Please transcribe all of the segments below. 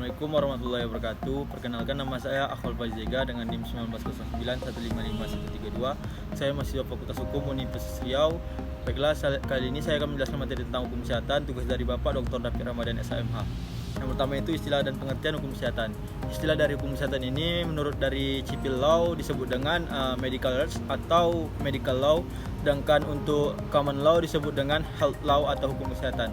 Assalamualaikum warahmatullahi wabarakatuh. Perkenalkan, nama saya Akhwal Fazega dengan NIM 1909155132. Saya mahasiswa Fakultas Hukum Universitas Riau. Baiklah, kali ini saya akan menjelaskan materi tentang hukum kesehatan, tugas dari Bapak Dr. David Ramadan SHMH. Yang pertama itu istilah dan pengertian hukum kesehatan. Istilah dari hukum kesehatan ini menurut dari civil law disebut dengan medical rights atau medical law, sedangkan untuk common law disebut dengan health law atau hukum kesehatan.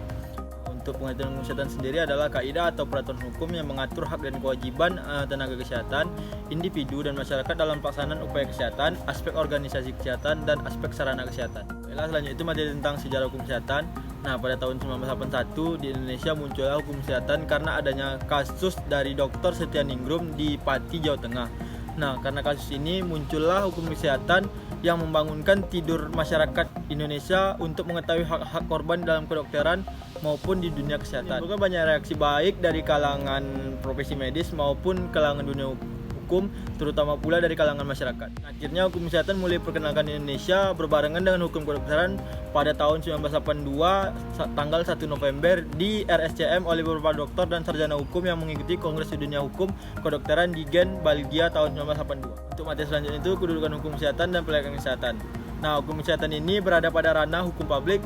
Untuk pengertian hukum kesehatan sendiri adalah kaidah atau peraturan hukum yang mengatur hak dan kewajiban tenaga kesehatan, individu dan masyarakat dalam pelaksanaan upaya kesehatan, aspek organisasi kesehatan, dan aspek sarana kesehatan. Selanjutnya itu materi tentang sejarah hukum kesehatan. Nah, pada tahun 1981 di Indonesia muncullah hukum kesehatan karena adanya kasus dari Dr. Setianingrum di Pati, Jawa Tengah. Nah, karena kasus ini muncullah hukum kesehatan yang membangunkan tidur masyarakat Indonesia untuk mengetahui hak-hak korban dalam kedokteran maupun di dunia kesehatan. Juga banyak reaksi baik dari kalangan profesi medis maupun kalangan dunia hukum, terutama pula dari kalangan masyarakat. Akhirnya hukum kesehatan mulai diperkenalkan di Indonesia berbarengan dengan hukum kedokteran pada tahun 1982 tanggal 1 November di RSCM oleh beberapa dokter dan sarjana hukum yang mengikuti Kongres Dunia Hukum Kedokteran di Gen, Belgia tahun 1982. Untuk materi selanjutnya itu kedudukan hukum kesehatan dan pelayanan kesehatan. Nah, hukum kesehatan ini berada pada ranah hukum publik,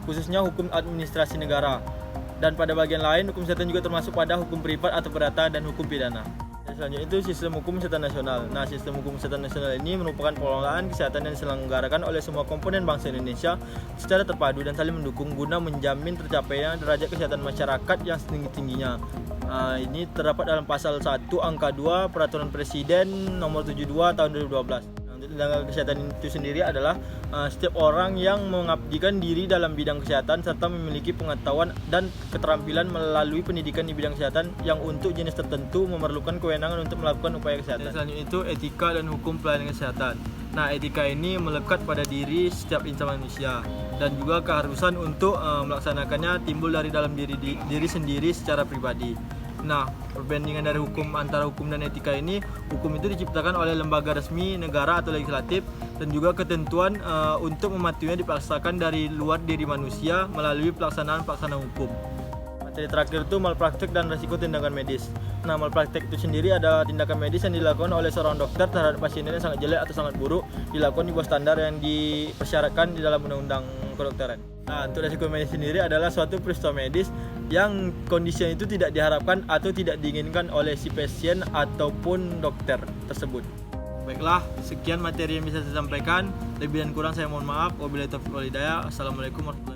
khususnya hukum administrasi negara. Dan pada bagian lain, hukum kesehatan juga termasuk pada hukum privat atau perdata dan hukum pidana. Dan selanjutnya itu sistem hukum kesehatan nasional. Nah, sistem hukum kesehatan nasional ini merupakan pengelolaan kesehatan yang diselenggarakan oleh semua komponen bangsa Indonesia secara terpadu dan saling mendukung guna menjamin tercapainya derajat kesehatan masyarakat yang setinggi-tingginya. Ini terdapat dalam pasal 1 angka 2 Peraturan Presiden nomor 72 tahun 2012. Untuk tenaga kesehatan itu sendiri adalah setiap orang yang mengabdikan diri dalam bidang kesehatan serta memiliki pengetahuan dan keterampilan melalui pendidikan di bidang kesehatan yang untuk jenis tertentu memerlukan kewenangan untuk melakukan upaya kesehatan. Dan selanjutnya itu etika dan hukum pelayanan kesehatan. Nah, etika ini melekat pada diri setiap insan manusia dan juga keharusan untuk melaksanakannya timbul dari dalam diri sendiri secara pribadi. Nah, perbandingan dari hukum antara hukum dan etika ini, hukum itu diciptakan oleh lembaga resmi negara atau legislatif dan juga ketentuan untuk mematuhinya dipaksakan dari luar diri manusia melalui pelaksanaan hukum. Materi terakhir itu malpraktek dan risiko tindakan medis. Nah, malpraktek itu sendiri adalah tindakan medis yang dilakukan oleh seorang dokter terhadap pasien yang sangat jelek atau sangat buruk, dilakukan di bawah standar yang dipersyaratkan di dalam undang-undang kedokteran. Nah, untuk risiko medis sendiri adalah suatu peristiwa medis yang kondisi itu tidak diharapkan atau tidak diinginkan oleh si pasien ataupun dokter tersebut. Baiklah, sekian materi yang bisa saya sampaikan. Lebih dan kurang saya mohon maaf. Wabillahi taufiq wal hidayah. Assalamualaikum warahmatullahi wabarakatuh.